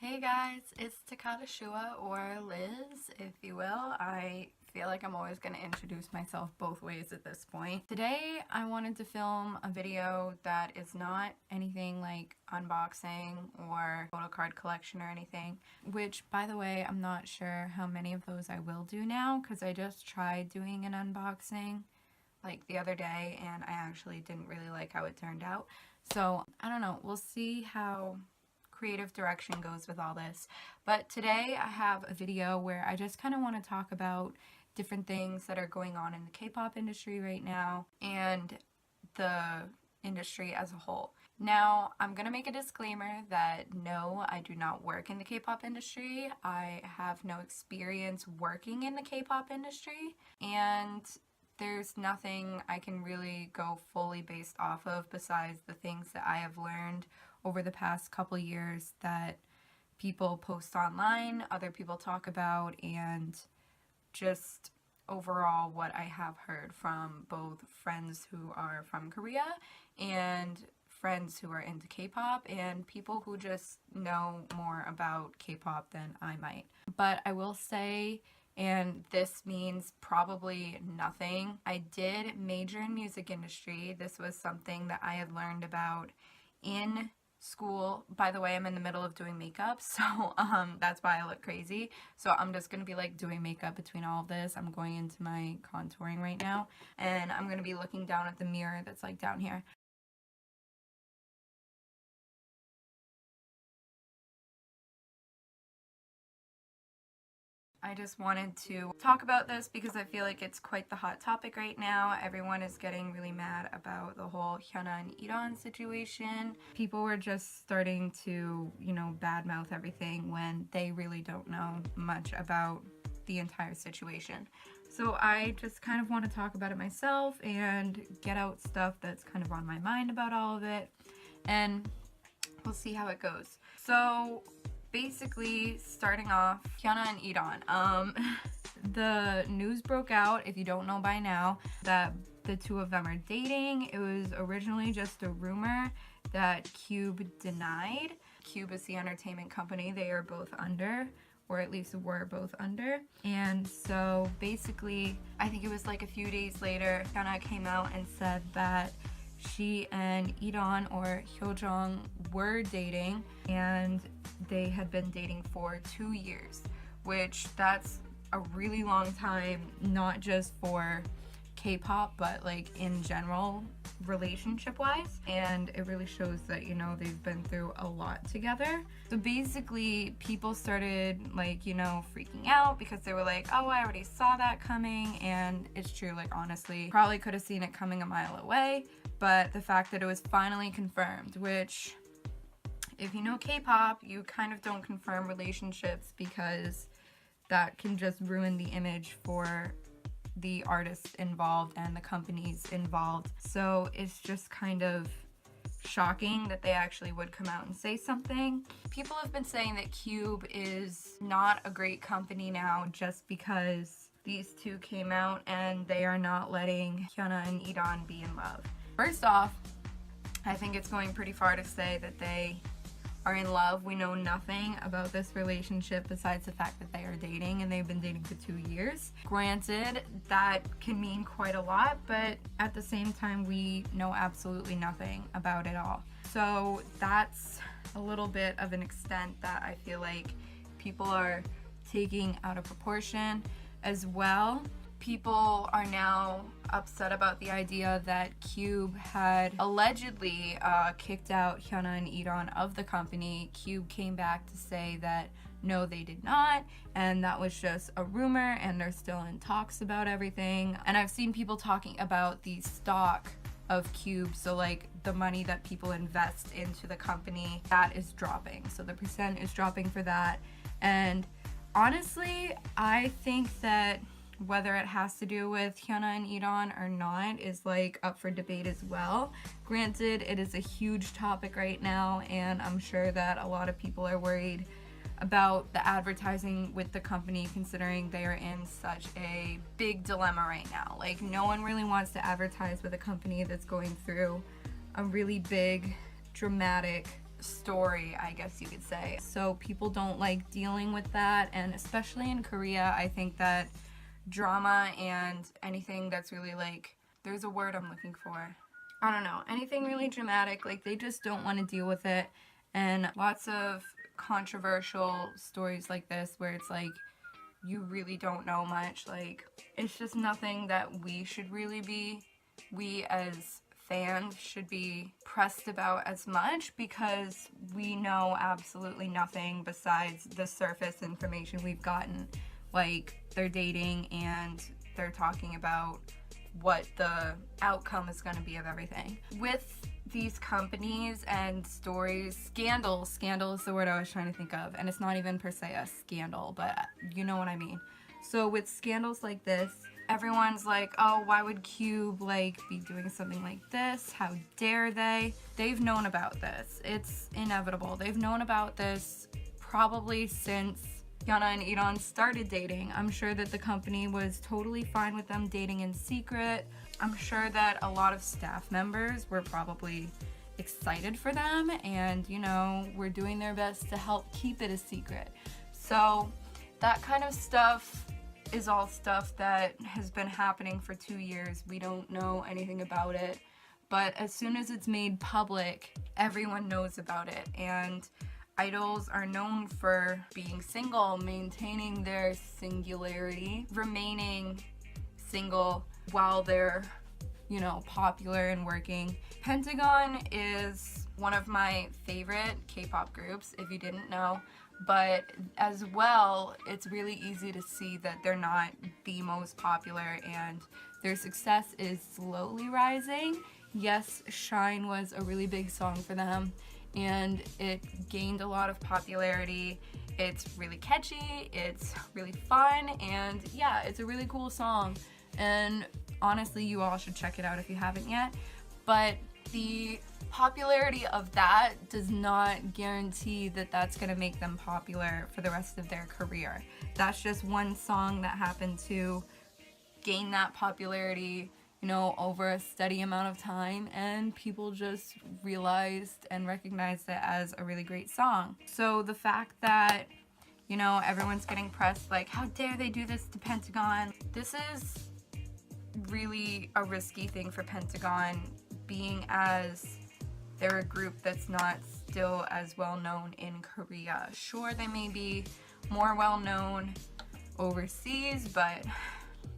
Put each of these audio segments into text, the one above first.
Hey guys, it's Takadashua, or Liz, if you will. I feel like I'm always going to introduce myself both ways at this point. Today I wanted to film a video that is not anything like unboxing or photo card collection or anything, which, by the way, I'm not sure how many of those I will do now because I just tried doing an unboxing like the other day and I actually didn't really like how it turned out. So I don't know, we'll see how creative direction goes with all this. But today I have a video where I just kind of want to talk about different things that are going on in the K-pop industry right now and the industry as a whole. Now, I'm going to make a disclaimer that no, I do not work in the K-pop industry. I have no experience working in the K-pop industry, and there's nothing I can really go fully based off of besides the things that I have learned over the past couple years that people post online, other people talk about, and just overall what I have heard from both friends who are from Korea and friends who are into K-pop and people who just know more about K-pop than I might. But I will say, and this means probably nothing, I did major in music industry. This was something that I had learned about in school. By the way, I'm in the middle of doing makeup, so that's why I look crazy. So I'm just gonna be like doing makeup between all of this. I'm going into my contouring right now, and I'm gonna be looking down at the mirror that's like down here. I just wanted to talk about this because I feel like it's quite the hot topic right now. Everyone is getting really mad about the whole HYUNA and EDAWN situation. People were just starting to, badmouth everything when they really don't know much about the entire situation. So I just kind of want to talk about it myself and get out stuff that's kind of on my mind about all of it, and we'll see how it goes. So basically, starting off, HYUNA and EDAWN. The news broke out, if you don't know by now, that the two of them are dating. It was originally just a rumor that Cube denied. Cube is the entertainment company they are both under, or at least were both under. And so basically, I think it was like a few days later, HYUNA came out and said that she and EDAWN, or Hyojong, were dating, and they had been dating for 2 years, which that's a really long time, not just for K-pop, but like in general, relationship-wise. And it really shows that, they've been through a lot together. So basically, people started freaking out because they were like, oh, I already saw that coming. And it's true, like honestly, probably could have seen it coming a mile away. But the fact that it was finally confirmed, which, if you know K-pop, you kind of don't confirm relationships because that can just ruin the image for the artists involved and the companies involved. So it's just kind of shocking that they actually would come out and say something. People have been saying that Cube is not a great company now just because these two came out and they are not letting HYUNA and EDAWN be in love. First off, I think it's going pretty far to say that they are in love. We know nothing about this relationship besides the fact that they are dating, and they've been dating for 2 years. Granted, that can mean quite a lot, but at the same time, we know absolutely nothing about it all. So that's a little bit of an extent that I feel like people are taking out of proportion as well. People are now upset about the idea that Cube had allegedly kicked out HYUNA and EDAWN of the company. Cube came back to say that no, they did not, and that was just a rumor, and they're still in talks about everything. And I've seen people talking about the stock of Cube, so like the money that people invest into the company, that is dropping. So the percent is dropping for that. And honestly, I think that whether it has to do with HYUNA and EDAWN or not is like up for debate as well. Granted, it is a huge topic right now, and I'm sure that a lot of people are worried about the advertising with the company, considering they are in such a big dilemma right now. Like, no one really wants to advertise with a company that's going through a really big, dramatic story, I guess you could say. So people don't like dealing with that, and especially in Korea, I think that drama and anything that's really like, there's a word I'm looking for. I don't know, anything really dramatic, like they just don't want to deal with it. And lots of controversial stories like this where it's like, you really don't know much, like it's just nothing that we as fans should be pressed about as much, because we know absolutely nothing besides the surface information we've gotten. Like, they're dating and they're talking about what the outcome is going to be of everything. With these companies and stories, scandal is the word I was trying to think of, and it's not even per se a scandal, but you know what I mean. So with scandals like this, everyone's like, oh, why would Cube like be doing something like this? How dare they? They've known about this. It's inevitable. They've known about this probably since HYUNA and EDAWN started dating. I'm sure that the company was totally fine with them dating in secret. I'm sure that a lot of staff members were probably excited for them and, you know, were doing their best to help keep it a secret. So that kind of stuff is all stuff that has been happening for 2 years. We don't know anything about it, but as soon as it's made public, everyone knows about it. And idols are known for being single, maintaining their singularity, remaining single while they're, you know, popular and working. Pentagon is one of my favorite K-pop groups, if you didn't know, but as well, it's really easy to see that they're not the most popular and their success is slowly rising. Yes, Shine was a really big song for them and it gained a lot of popularity. It's really catchy, it's really fun, and yeah, it's a really cool song. And honestly, you all should check it out if you haven't yet. But the popularity of that does not guarantee that that's going to make them popular for the rest of their career. That's just one song that happened to gain that popularity, you know, over a steady amount of time, and people just realized and recognized it as a really great song. So the fact that, you know, everyone's getting pressed like, how dare they do this to Pentagon? This is really a risky thing for Pentagon, being as they're a group that's not still as well known in Korea. Sure, they may be more well known overseas, but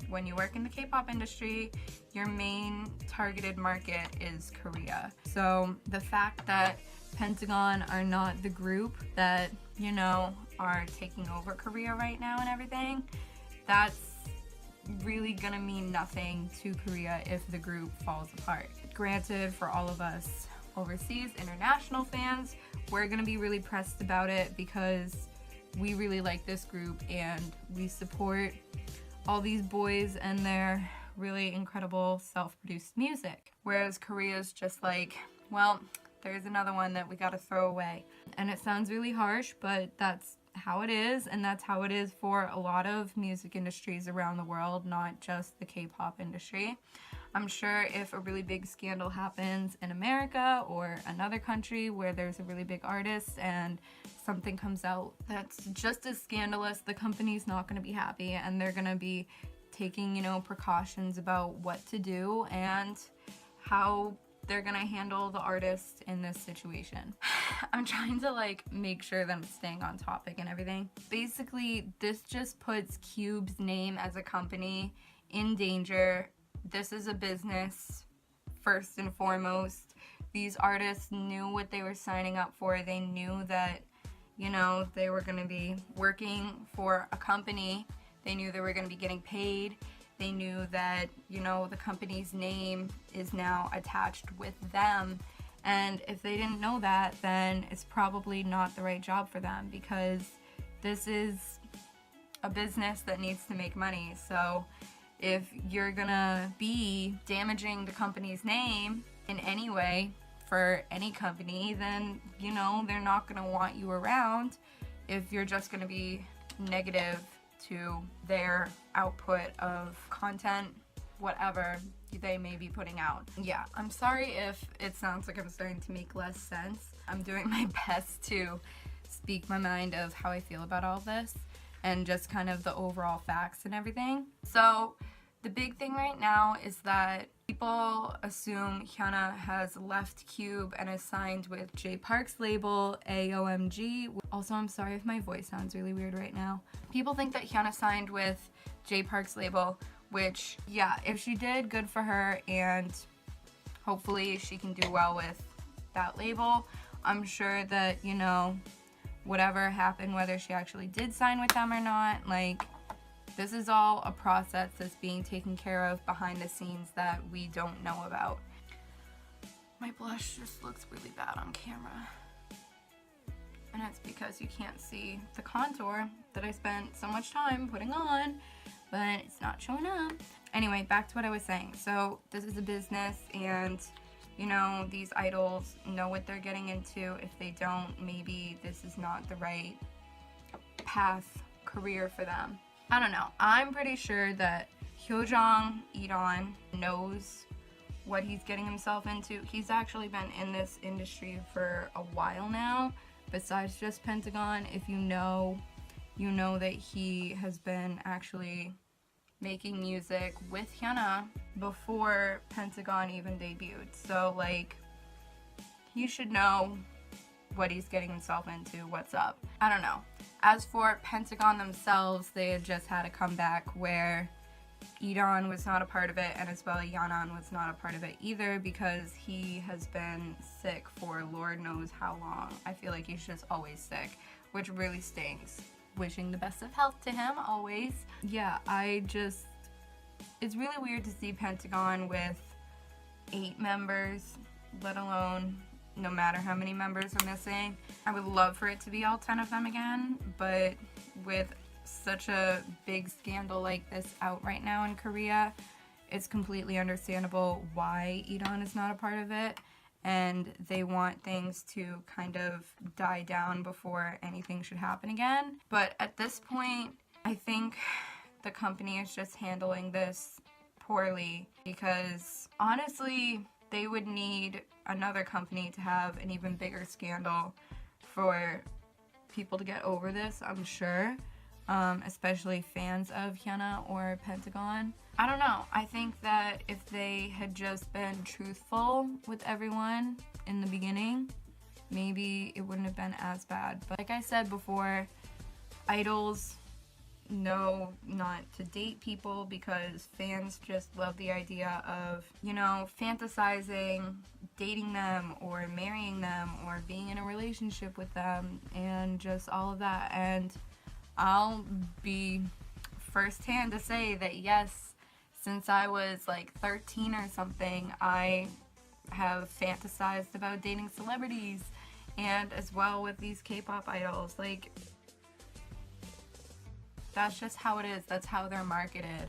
when you work in the K-pop industry, your main targeted market is Korea. So the fact that Pentagon are not the group that, you know, are taking over Korea right now and everything, that's really gonna mean nothing to Korea if the group falls apart. Granted, for all of us overseas international fans, we're gonna be really pressed about it because we really like this group and we support all these boys and their really incredible self-produced music. Whereas Korea's just like, well, there's another one that we gotta throw away. And it sounds really harsh, but that's how it is, and that's how it is for a lot of music industries around the world, not just the K-pop industry. I'm sure if a really big scandal happens in America or another country where there's a really big artist and something comes out that's just as scandalous, the company's not going to be happy and they're going to be taking, you know, precautions about what to do and how they're gonna handle the artist in this situation. I'm trying to like make sure that I'm staying on topic and everything. Basically, this just puts Cube's name as a company in danger. This is a business first and foremost. These artists knew what they were signing up for. They knew that, you know, they were gonna be working for a company. They knew they were gonna be getting paid. They knew that, you know, the company's name is now attached with them. And if they didn't know that, then it's probably not the right job for them because this is a business that needs to make money. So if you're gonna be damaging the company's name in any way for any company, then, you know, they're not gonna want you around if you're just gonna be negative to their output of content, whatever they may be putting out. Yeah, I'm sorry if it sounds like I'm starting to make less sense. I'm doing my best to speak my mind of how I feel about all this and just kind of the overall facts and everything. So the big thing right now is that people assume HYUNA has left Cube and is signed with Jay Park's label, AOMG. Also, I'm sorry if my voice sounds really weird right now. People think that HYUNA signed with Jay Park's label, which, yeah, if she did, good for her, and hopefully she can do well with that label. I'm sure that, you know, whatever happened, whether she actually did sign with them or not, like, this is all a process that's being taken care of behind the scenes that we don't know about. My blush just looks really bad on camera. And it's because you can't see the contour that I spent so much time putting on, but it's not showing up. Anyway, back to what I was saying. So this is a business, and you know, these idols know what they're getting into. If they don't, maybe this is not the right path, career for them. I don't know. I'm pretty sure that HYUNA EDAWN knows what he's getting himself into. He's actually been in this industry for a while now. Besides just Pentagon, if you know that he has been actually making music with HYUNA before Pentagon even debuted. So, like, he should know what he's getting himself into, what's up. I don't know. As for Pentagon themselves, they had just had a comeback where EDAWN was not a part of it, and as well Yanan was not a part of it either, because he has been sick for Lord knows how long. I feel like he's just always sick, which really stings. Wishing the best of health to him, always. Yeah, it's really weird to see Pentagon with 8 members, let alone no matter how many members are missing. I would love for it to be all 10 of them again, but with such a big scandal like this out right now in Korea, it's completely understandable why EDAWN is not a part of it, and they want things to kind of die down before anything should happen again. But at this point, I think the company is just handling this poorly, because honestly, they would need another company to have an even bigger scandal for people to get over this, I'm sure. Especially fans of HYUNA or Pentagon. I don't know. I think that if they had just been truthful with everyone in the beginning, maybe it wouldn't have been as bad. But like I said before, idols know not to date people because fans just love the idea of, you know, fantasizing, dating them or marrying them or being in a relationship with them and just all of that. And I'll be firsthand to say that yes, since I was like 13 or something, I have fantasized about dating celebrities, and as well with these K-pop idols. Like, that's just how it is. That's how they're marketed.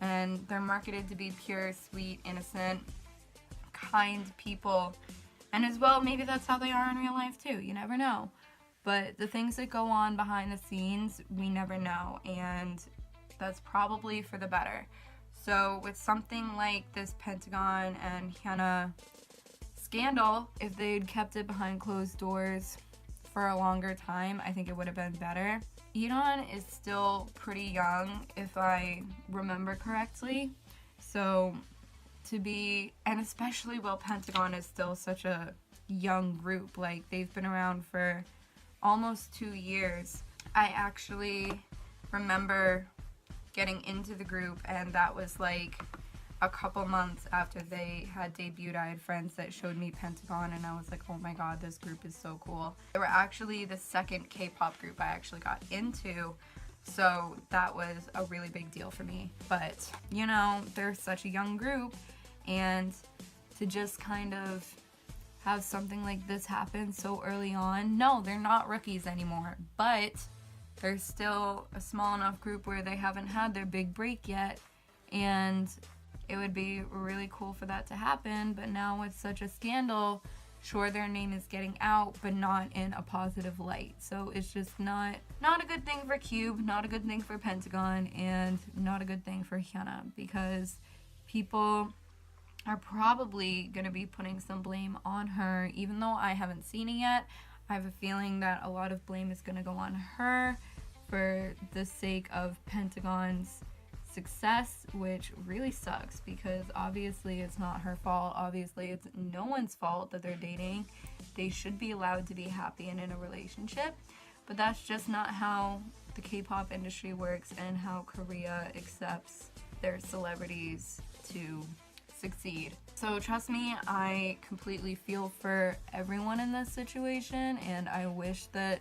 And they're marketed to be pure, sweet, innocent, kind people. And as well, maybe that's how they are in real life too. You never know. But the things that go on behind the scenes, we never know. And that's probably for the better. So with something like this Pentagon and HYUNA scandal, if they'd kept it behind closed doors for a longer time, I think it would have been better. EDAWN is still pretty young, if I remember correctly. So to be, and especially while Pentagon is still such a young group, like they've been around for almost 2 years. I actually remember getting into the group, and that was like a couple months after they had debuted. I had friends that showed me Pentagon, and I was like, oh my god, this group is so cool. They were actually the second K-pop group I actually got into, so that was a really big deal for me. But, you know, they're such a young group, and to just kind of have something like this happen so early on, no, they're not rookies anymore, but they're still a small enough group where they haven't had their big break yet, and it would be really cool for that to happen. But now with such a scandal, sure, their name is getting out, but not in a positive light. So it's just not a good thing for Cube, not a good thing for Pentagon, and not a good thing for HYUNA, because people are probably going to be putting some blame on her. Even though I haven't seen it yet, I have a feeling that a lot of blame is going to go on her for the sake of Pentagon's success, which really sucks because obviously it's not her fault. Obviously it's no one's fault that they're dating. They should be allowed to be happy and in a relationship, but that's just not how the K-pop industry works and how Korea accepts their celebrities to succeed. So trust me, I completely feel for everyone in this situation, and I wish that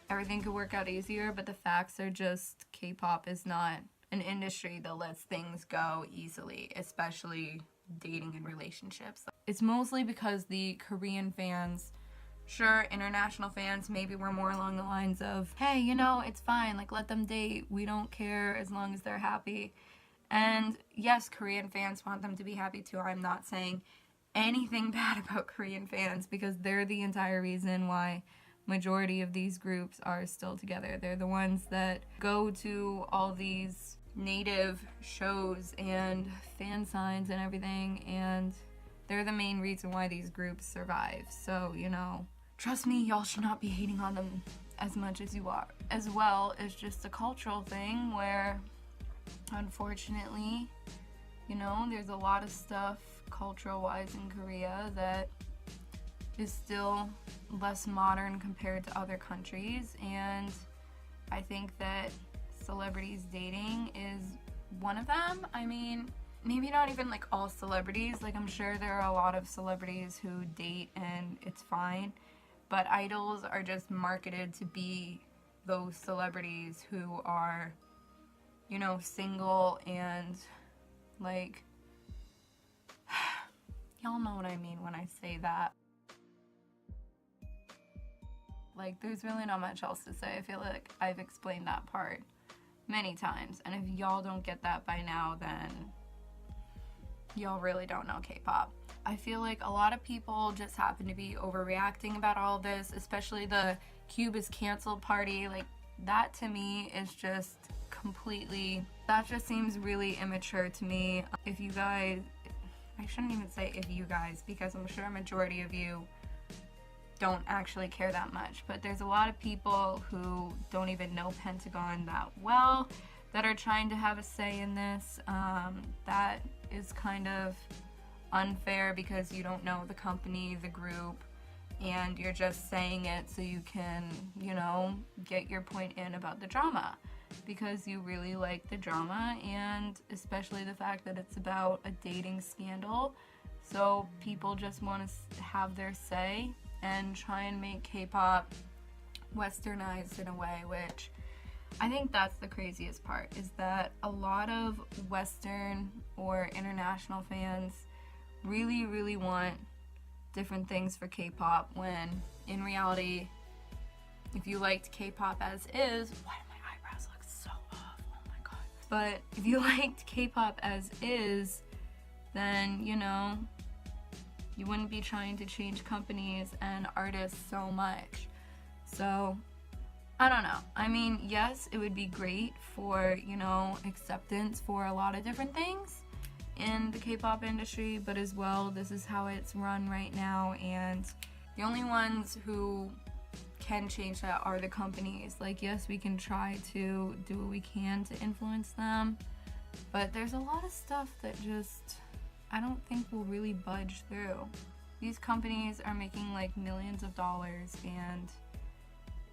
everything could work out easier, but the facts are just K-pop is not an industry that lets things go easily, especially dating and relationships. It's mostly because the Korean fans, sure, international fans maybe were more along the lines of, hey, you know, it's fine, like, let them date, we don't care as long as they're happy. And yes, Korean fans want them to be happy too. I'm not saying anything bad about Korean fans because they're the entire reason why majority of these groups are still together. They're the ones that go to all these native shows and fan signs and everything, and they're the main reason why these groups survive. So, you know, trust me, y'all should not be hating on them as much as you are. As well, it's just a cultural thing where, unfortunately, you know, there's a lot of stuff cultural-wise in Korea that is still less modern compared to other countries, and I think that celebrities dating is one of them. I mean, maybe not even like all celebrities, like I'm sure there are a lot of celebrities who date and it's fine, but idols are just marketed to be those celebrities who are, you know, single and like, y'all know what I mean when I say that. Like, there's really not much else to say. I feel like I've explained that part many times, and if y'all don't get that by now, then y'all really don't know K-pop. I feel like a lot of people just happen to be overreacting about all this, especially the Cube is canceled party. Like, that to me is just completely, that just seems really immature to me. If you guys, I shouldn't even say if you guys, because I'm sure a majority of you don't actually care that much, but there's a lot of people who don't even know Pentagon that well that are trying to have a say in this. That is kind of unfair because you don't know the company, the group, and you're just saying it so you can, you know, get your point in about the drama because you really like the drama, and especially the fact that it's about a dating scandal. So people just want to have their say and try and make K-pop westernized in a way, which I think that's the craziest part, is that a lot of Western or international fans really, really want different things for K-pop, when in reality, if you liked K-pop as is, why do my eyebrows look so off? Oh my god. But if you liked K-pop as is, then, you know, you wouldn't be trying to change companies and artists so much. So, I don't know. I mean, yes, it would be great for, you know, acceptance for a lot of different things in the K-pop industry, but as well, this is how it's run right now, and the only ones who can change that are the companies. Like, yes, we can try to do what we can to influence them, but there's a lot of stuff that just, I don't think will really budge through. These companies are making like millions of dollars, and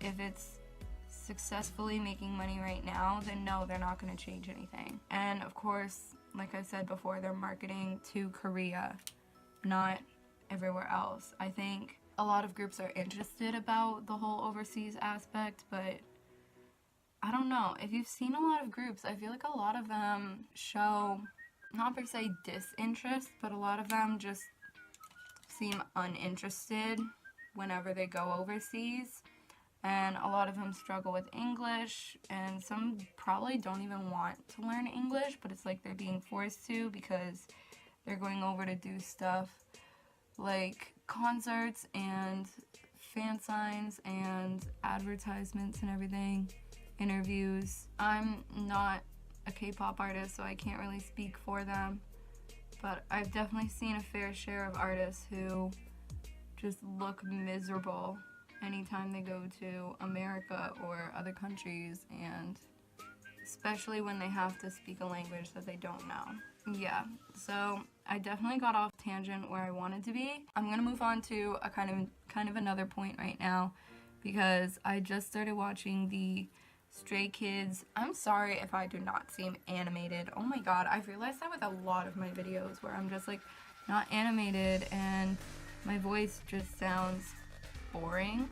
if it's successfully making money right now, then no, they're not going to change anything. And of course, like I said before, they're marketing to Korea, not everywhere else. I think a lot of groups are interested about the whole overseas aspect, but I don't know. If you've seen a lot of groups, I feel like a lot of them show, not per se disinterest, but a lot of them just seem uninterested whenever they go overseas. And a lot of them struggle with English, and some probably don't even want to learn English, but it's like they're being forced to because they're going over to do stuff like concerts and fan signs and advertisements and everything, interviews. I'm not a K-pop artist, so I can't really speak for them, but I've definitely seen a fair share of artists who just look miserable anytime they go to America or other countries, and especially when they have to speak a language that they don't know. Yeah, so I definitely got off tangent where I wanted to be. I'm gonna move on to a kind of another point right now, because I just started watching the Stray Kids. I'm sorry if I do not seem animated. Oh my god, I've realized that with a lot of my videos where I'm just like not animated and my voice just sounds boring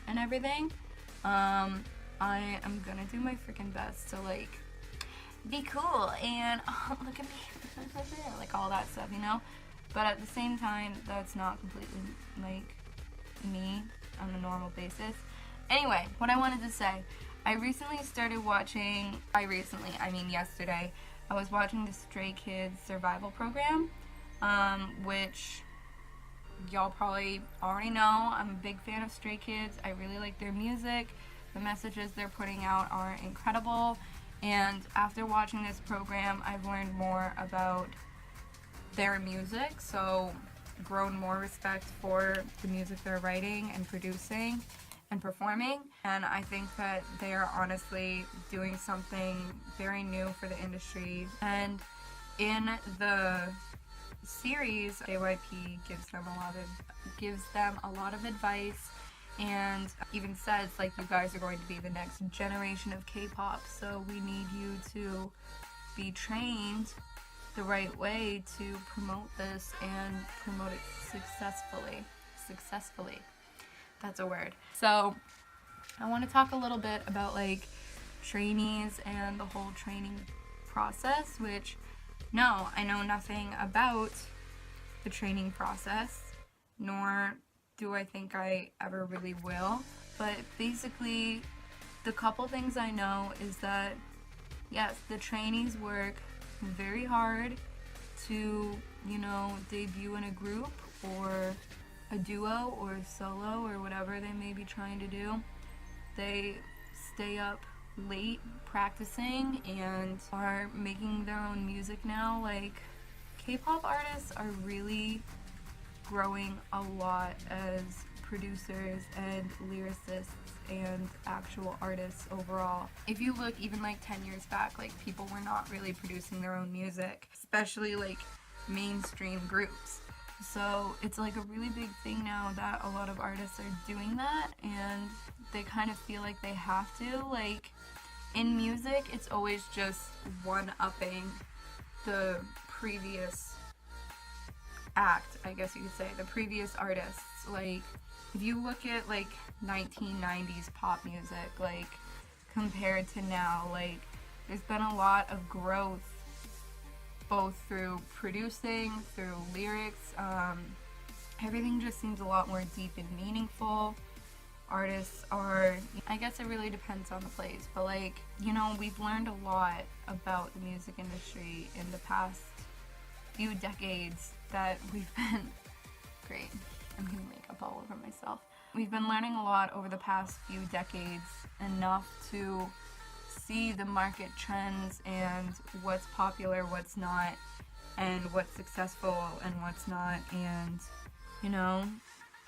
and everything. I am gonna do my freaking best to like be cool and look at me, like all that stuff, you know? But at the same time, that's not completely like me on a normal basis. Anyway, what I wanted to say, I recently started watching, I mean yesterday, I was watching the Stray Kids survival program, which y'all probably already know. I'm a big fan of Stray Kids. I really like their music. The messages they're putting out are incredible, and after watching this program, I've learned more about their music, so grown more respect for the music they're writing and producing and performing, and I think that they are honestly doing something very new for the industry. And in the series, JYP gives them a lot of advice, and even says like, you guys are going to be the next generation of K-pop, so we need you to be trained the right way to promote this and promote it successfully. That's a word. So I want to talk a little bit about like trainees and the whole training process, which no, I know nothing about the training process, nor do I think I ever really will. But basically, the couple things I know is that, yes, the trainees work very hard to, you know, debut in a group or a duo or solo or whatever they may be trying to do. They stay up late practicing and are making their own music now. Like, K-pop artists are really growing a lot as producers and lyricists and actual artists overall. If you look even like 10 years back, like people were not really producing their own music, especially like mainstream groups. So it's like a really big thing now that a lot of artists are doing that, and they kind of feel like they have to. Like in music, it's always just one-upping the previous act, I guess you could say, the previous artists. Like if you look at like 1990s pop music, like compared to now, like there's been a lot of growth both through producing, through lyrics. Everything just seems a lot more deep and meaningful. Artists are, I guess it really depends on the place, but like, you know, we've learned a lot about the music industry in the past few decades that we've been, great, I'm getting makeup all over myself. We've been learning a lot over the past few decades, enough to see the market trends and what's popular, what's not, and what's successful and what's not, and you know,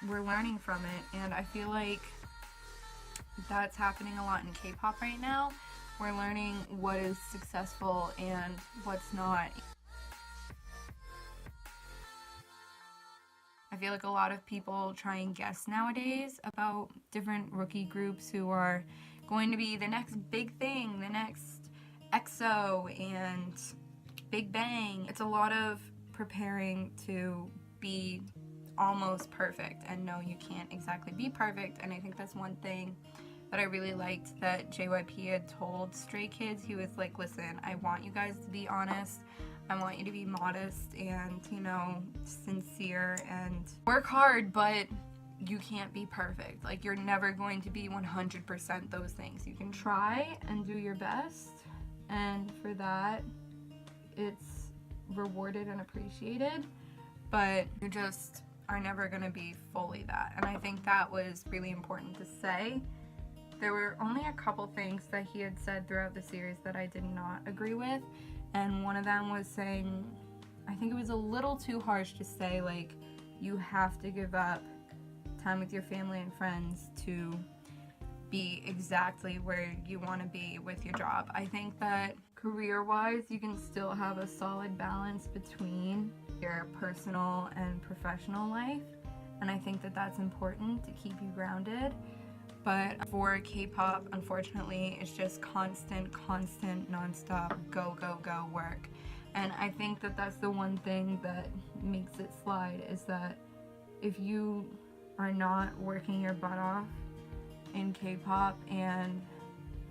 we're learning from it. And I feel like that's happening a lot in K-pop right now. We're learning what is successful and what's not. I feel like a lot of people try and guess nowadays about different rookie groups who are going to be the next big thing, the next EXO and Big Bang. It's a lot of preparing to be almost perfect, and no, you can't exactly be perfect. And I think that's one thing that I really liked that JYP had told Stray Kids. He was like, listen, I want you guys to be honest, I want you to be modest and, you know, sincere and work hard, but you can't be perfect. Like, you're never going to be 100% those things. You can try and do your best, and for that it's rewarded and appreciated, but you just are never going to be fully that. And I think that was really important to say. There were only a couple things that he had said throughout the series that I did not agree with, and one of them was saying I think it was a little too harsh to say like you have to give up time with your family and friends to be exactly where you want to be with your job. I think that career-wise, you can still have a solid balance between your personal and professional life, and I think that that's important to keep you grounded. But for K-pop, unfortunately, it's just constant, non-stop, go, go, go work. And I think that that's the one thing that makes it slide, is that if you are not working your butt off in K-pop, and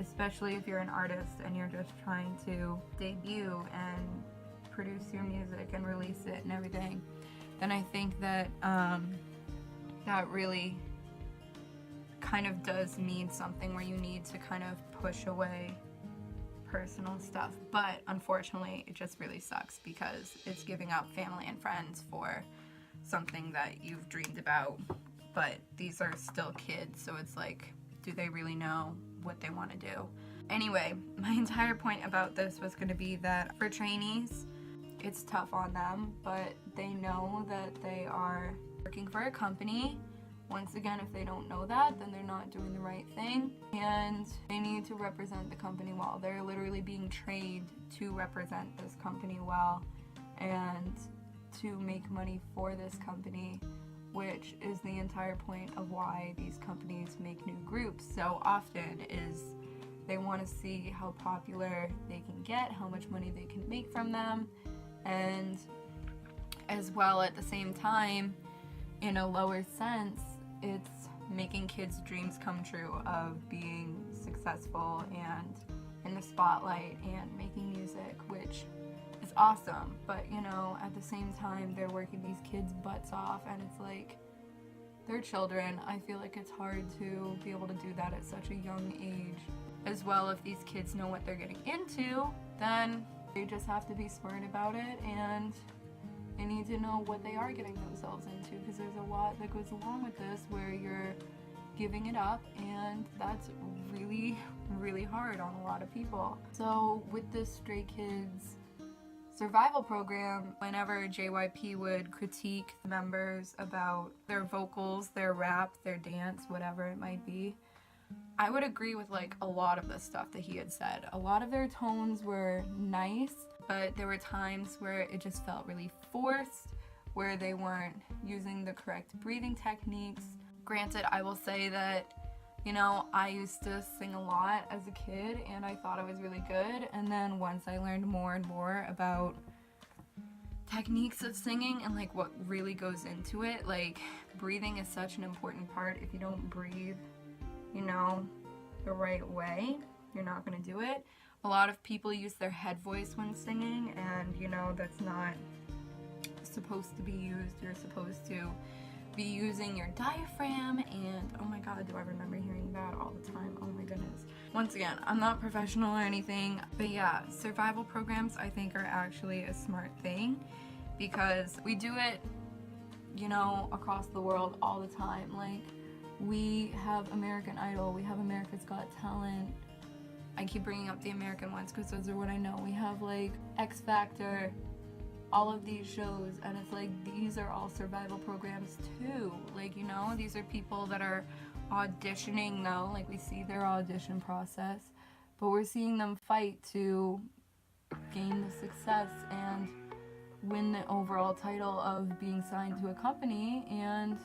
especially if you're an artist and you're just trying to debut and produce your music and release it and everything, then I think that that really kind of does mean something, where you need to kind of push away personal stuff. But unfortunately, it just really sucks because it's giving up family and friends for something that you've dreamed about. But these are still kids, so it's like, do they really know what they want to do? Anyway, my entire point about this was going to be that for trainees, it's tough on them, but they know that they are working for a company. Once again, if they don't know that, then they're not doing the right thing, and they need to represent the company well. They're literally being trained to represent this company well and to make money for this company, which is the entire point of why these companies make new groups so often, is they want to see how popular they can get, how much money they can make from them, and as well at the same time, in a lower sense, it's making kids' dreams come true of being successful and in the spotlight and making music, which is awesome. But you know, at the same time, they're working these kids' butts off, and it's like, they're children. I feel like it's hard to be able to do that at such a young age. As well, if these kids know what they're getting into, then they just have to be smart about it, and they need to know what they are getting themselves into, because there's a lot that goes along with this where you're giving it up, and that's really, really hard on a lot of people. So with this Stray Kids survival program, whenever JYP would critique the members about their vocals, their rap, their dance, whatever it might be, I would agree with like a lot of the stuff that he had said. A lot of their tones were nice, but there were times where it just felt really forced, where they weren't using the correct breathing techniques. Granted, I will say that, you know, I used to sing a lot as a kid and I thought I was really good, and then once I learned more and more about techniques of singing and like what really goes into it, like breathing is such an important part. If you don't breathe, you know, the right way, you're not gonna do it. A lot of people use their head voice when singing, and you know, that's not supposed to be used. You're supposed to be using your diaphragm, and oh my god, do I remember hearing that all the time. Oh my goodness. Once again, I'm not professional or anything, but yeah, survival programs I think are actually a smart thing, because we do it, you know, across the world all the time. Like, we have American Idol, we have America's Got Talent. I keep bringing up the American ones because those are what I know. We have like X Factor, all of these shows, and it's like, these are all survival programs too. Like, you know, these are people that are auditioning though, like we see their audition process, but we're seeing them fight to gain the success and win the overall title of being signed to a company and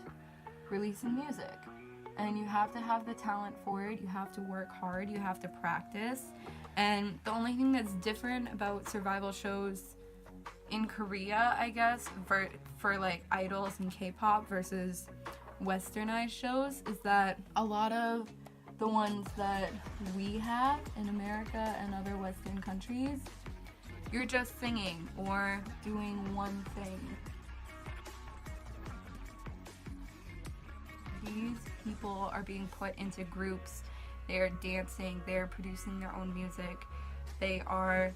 releasing music. And you have to have the talent for it, you have to work hard, you have to practice. And the only thing that's different about survival shows in Korea, I guess, for like idols and K-pop versus westernized shows, is that a lot of the ones that we have in America and other Western countries, you're just singing or doing one thing. These people are being put into groups, they're dancing, they're producing their own music, they are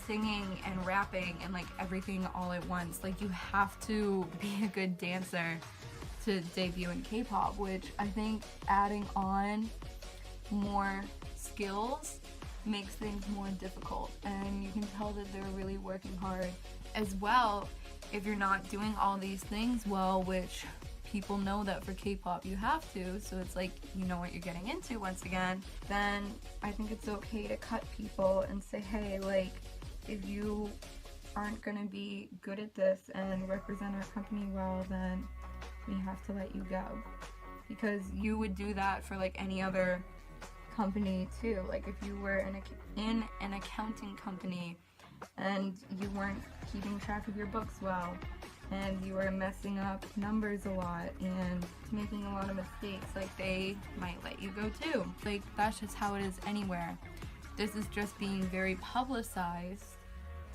singing and rapping and like everything all at once. Like, you have to be a good dancer to debut in K-pop, which I think adding on more skills makes things more difficult, and you can tell that they're really working hard as well. If you're not doing all these things well, which people know that for K-pop you have to, so it's like you know what you're getting into once again, then I think it's okay to cut people and say, hey, like, if you aren't gonna be good at this and represent our company well, then we have to let you go. Because you would do that for like any other company too. Like if you were in an accounting company and you weren't keeping track of your books well, and you were messing up numbers a lot and making a lot of mistakes, like they might let you go too. Like that's just how it is anywhere. This is just being very publicized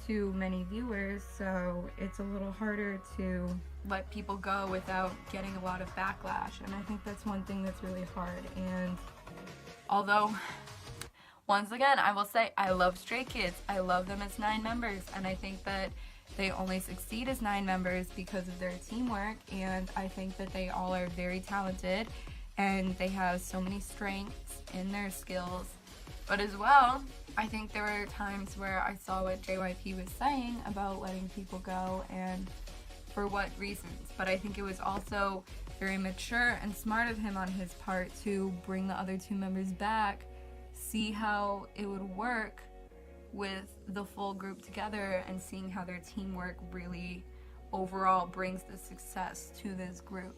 to many viewers, so it's a little harder to let people go without getting a lot of backlash, and I think that's one thing that's really hard. And although, once again, I will say I love Stray Kids. I love them as 9 members, and I think that they only succeed as 9 members because of their teamwork, and I think that they all are very talented and they have so many strengths in their skills. But as well, I think there were times where I saw what JYP was saying about letting people go and for what reasons. But I think it was also very mature and smart of him on his part to bring the other 2 members back, see how it would work with the full group together, and seeing how their teamwork really overall brings the success to this group.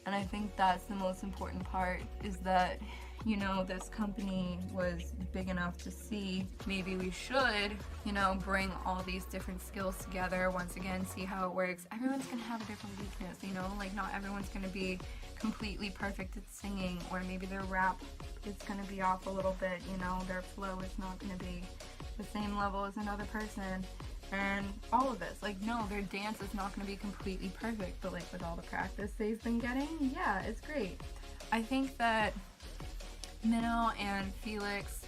And I think that's the most important part, is that, you know, this company was big enough to see maybe we should, you know, bring all these different skills together, once again, see how it works. Everyone's gonna have a different weakness, you know, like not everyone's gonna be completely perfect at singing, or maybe their rap is gonna be off a little bit, you know, their flow is not gonna be the same level as another person, and all of this. Like, no, their dance is not going to be completely perfect, but like with all the practice they've been getting, yeah, it's great. I think that Minho and Felix,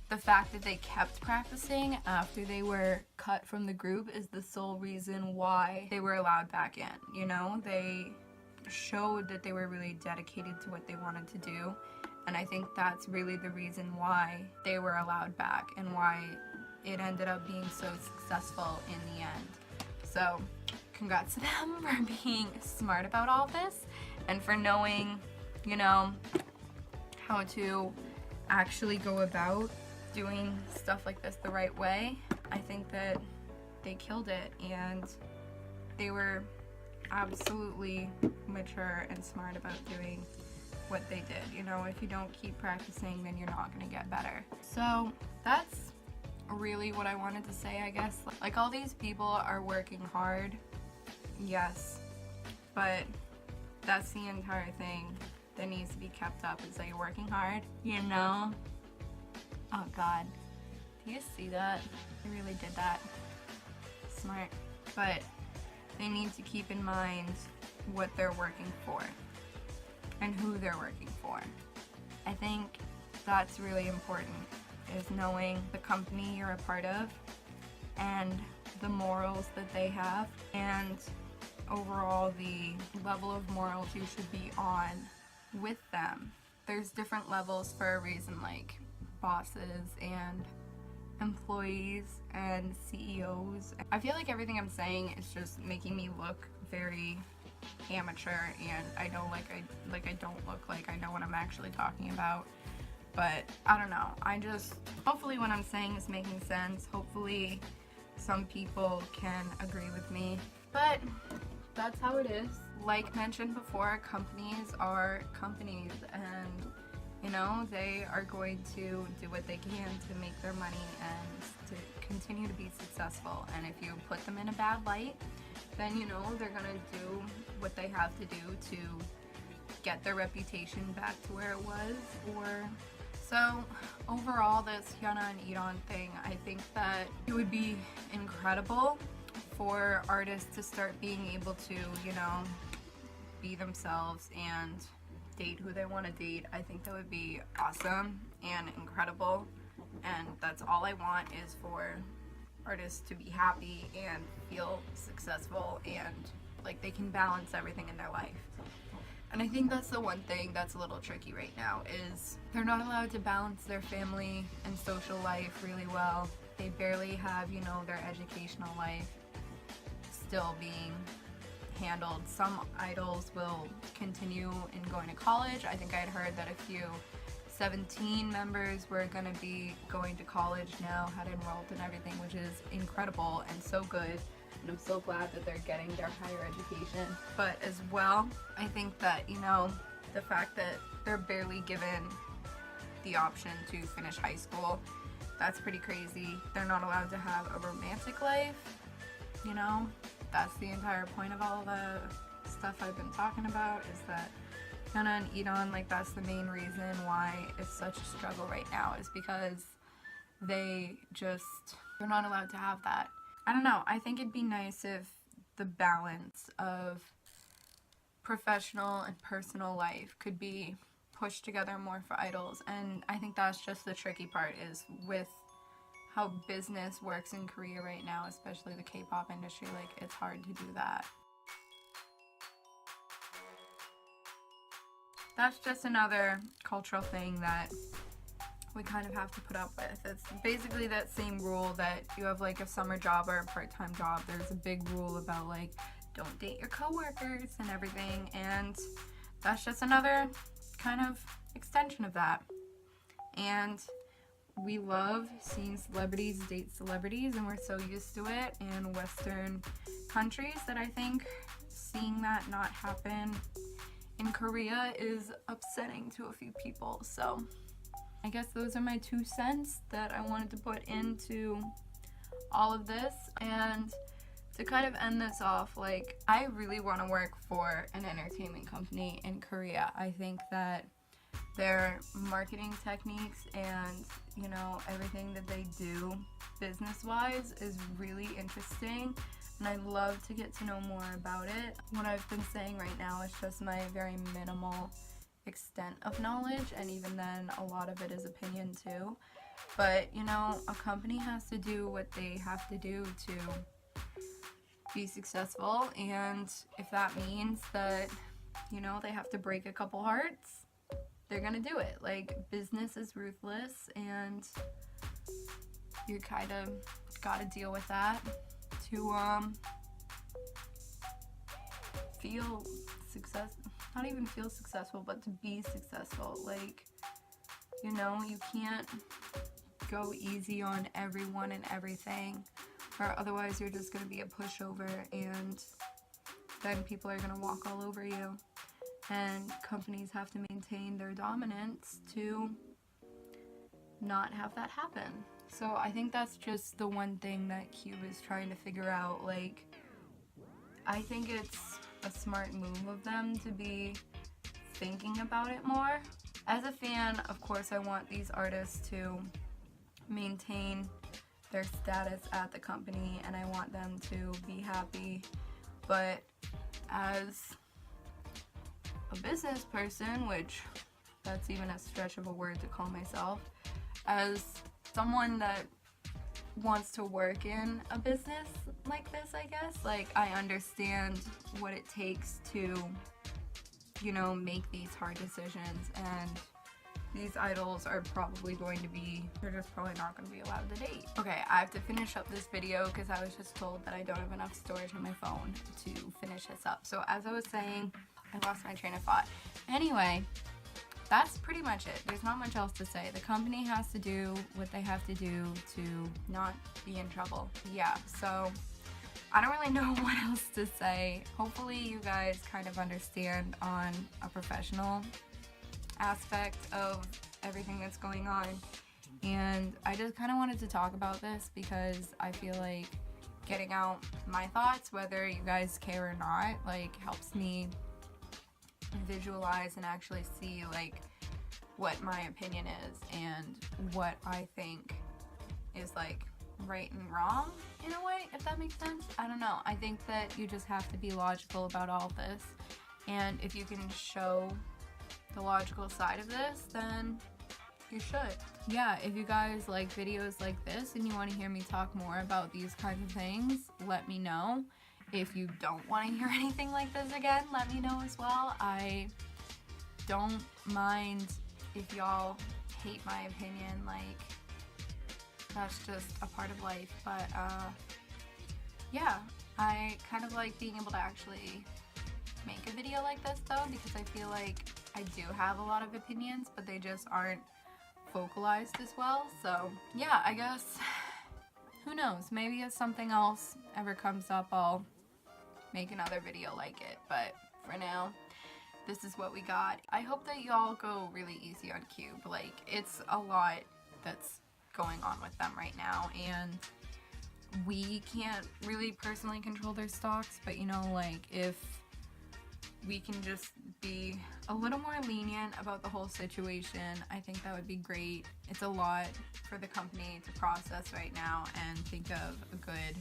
the fact that they kept practicing after they were cut from the group is the sole reason why they were allowed back in. You know, they showed that they were really dedicated to what they wanted to do. And I think that's really the reason why they were allowed back and why it ended up being so successful in the end. So congrats to them for being smart about all this and for knowing, you know, how to actually go about doing stuff like this the right way. I think that they killed it, and they were absolutely mature and smart about doing what they did. You know, if you don't keep practicing, then you're not gonna get better. So that's really what I wanted to say, I guess. Like, all these people are working hard, yes, but that's the entire thing that needs to be kept up, is that you're working hard, you know? Oh god, do you see that? I really did that. Smart. But they need to keep in mind what they're working for and who they're working for. I think that's really important, is knowing the company you're a part of and the morals that they have, and overall the level of morals you should be on with them. There's different levels for a reason, like bosses and employees and CEOs. I feel like everything I'm saying is just making me look very amateur, and I know I don't look like I know what I'm actually talking about, but I don't know. Hopefully what I'm saying is making sense. Hopefully some people can agree with me, but that's how it is. Like mentioned before, companies are companies, and you know, they are going to do what they can to make their money and to continue to be successful. And if you put them in a bad light, then you know they're gonna do what they have to do to get their reputation back to where it was. So overall, this HYUNA and EDAWN thing, I think that it would be incredible for artists to start being able to, you know, be themselves and date who they want to date. I think that would be awesome and incredible, and that's all I want, is for artists to be happy and feel successful and like they can balance everything in their life. And I think that's the one thing that's a little tricky right now is they're not allowed to balance their family and social life really well. They barely have, you know, their educational life still being handled. Some idols will continue in going to college. I think I had heard that a few 17 members were going to be going to college now, had enrolled and everything, which is incredible and so good. And I'm so glad that they're getting their higher education. But as well, I think that, you know, the fact that they're barely given the option to finish high school, that's pretty crazy. They're not allowed to have a romantic life, you know? That's the entire point of all the stuff I've been talking about, is that HYUNA and EDAWN, like, that's the main reason why it's such a struggle right now, is because they're not allowed to have that. I don't know, I think it'd be nice if the balance of professional and personal life could be pushed together more for idols, and I think that's just the tricky part, is with how business works in Korea right now, especially the K-pop industry, like, it's hard to do that. That's just another cultural thing that we kind of have to put up with. It's basically that same rule that you have like a summer job or a part-time job. There's a big rule about like, don't date your coworkers and everything, and that's just another kind of extension of that. And we love seeing celebrities date celebrities, and we're so used to it in Western countries that I think seeing that not happen in Korea is upsetting to a few people. So I guess those are my 2 cents that I wanted to put into all of this. And to kind of end this off, like, I really want to work for an entertainment company in Korea. I think that their marketing techniques and, you know, everything that they do business-wise is really interesting, and I'd love to get to know more about it. What I've been saying right now is just my very minimal extent of knowledge, and even then a lot of it is opinion too. But, you know, a company has to do what they have to do to be successful, and if that means that, you know, they have to break a couple hearts, they're gonna do it. Like, business is ruthless, and you kind of gotta deal with that to feel not even feel successful, but to be successful. Like, you know, you can't go easy on everyone and everything, or otherwise you're just gonna be a pushover, and then people are gonna walk all over you. And companies have to maintain their dominance to not have that happen. So I think that's just the one thing that Cube is trying to figure out. Like, I think it's a smart move of them to be thinking about it more. As a fan, of course, I want these artists to maintain their status at the company, and I want them to be happy. But as a business person, which that's even a stretch of a word to call myself, as someone that wants to work in a business like this, I guess, like, I understand what it takes to, you know, make these hard decisions, and these idols are probably going to be, they're just probably not going to be allowed to date. Okay, I have to finish up this video because I was just told that I don't have enough storage on my phone to finish this up. So as I was saying, I lost my train of thought. Anyway, that's pretty much it. There's not much else to say. The company has to do what they have to do to not be in trouble. Yeah, so I don't really know what else to say. Hopefully you guys kind of understand on a professional aspect of everything that's going on. And I just kind of wanted to talk about this because I feel like getting out my thoughts, whether you guys care or not, like, helps me visualize and actually see like what my opinion is and what I think is like right and wrong in a way, if that makes sense. I don't know. I think that you just have to be logical about all this, and if you can show the logical side of this, then you should. Yeah, if you guys like videos like this and you want to hear me talk more about these kinds of things, let me know. If you don't want to hear anything like this again, let me know as well. I don't mind if y'all hate my opinion, like, that's just a part of life. But yeah, I kind of like being able to actually make a video like this though, because I feel like I do have a lot of opinions, but they just aren't vocalized as well. So yeah, I guess, who knows, maybe if something else ever comes up, I'll make another video like it. But for now, this is what we got. I hope that y'all go really easy on Cube. Like, it's a lot that's going on with them right now, and we can't really personally control their stocks, but you know, like, if we can just be a little more lenient about the whole situation, I think that would be great. It's a lot for the company to process right now and think of a good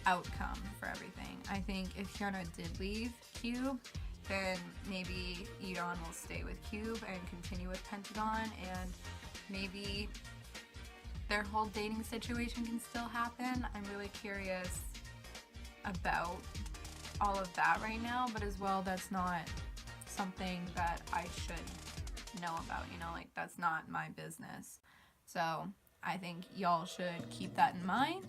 outcome for everything. I think if HYUNA did leave Cube, then maybe EDAWN will stay with Cube and continue with Pentagon, and maybe their whole dating situation can still happen. I'm really curious about all of that right now, but as well, that's not something that I should know about, you know, like, that's not my business. So I think y'all should keep that in mind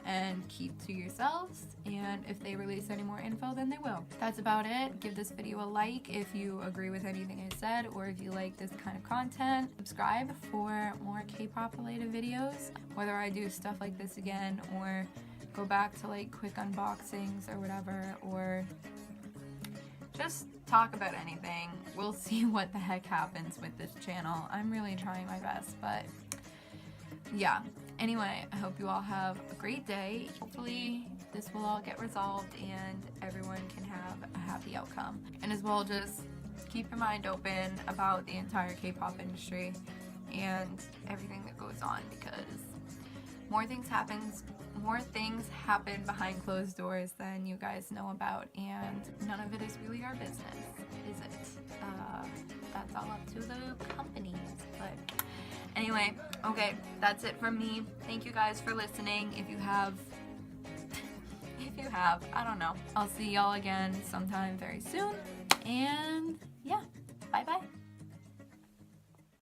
and keep to yourselves, and if they release any more info, then they will. That's about it. Give this video a like if you agree with anything I said, or if you like this kind of content. Subscribe for more K-pop related videos, whether I do stuff like this again or go back to like quick unboxings or whatever, or just talk about anything. We'll see what the heck happens with this channel. I'm really trying my best, but yeah. Anyway, I hope you all have a great day. Hopefully this will all get resolved and everyone can have a happy outcome. And as well, just keep your mind open about the entire K-pop industry and everything that goes on, because more things happen behind closed doors than you guys know about, and none of it is really our business, is it? That's all up to the companies. But anyway, okay, that's it from me. Thank you guys for listening. If you have, I don't know. I'll see y'all again sometime very soon, and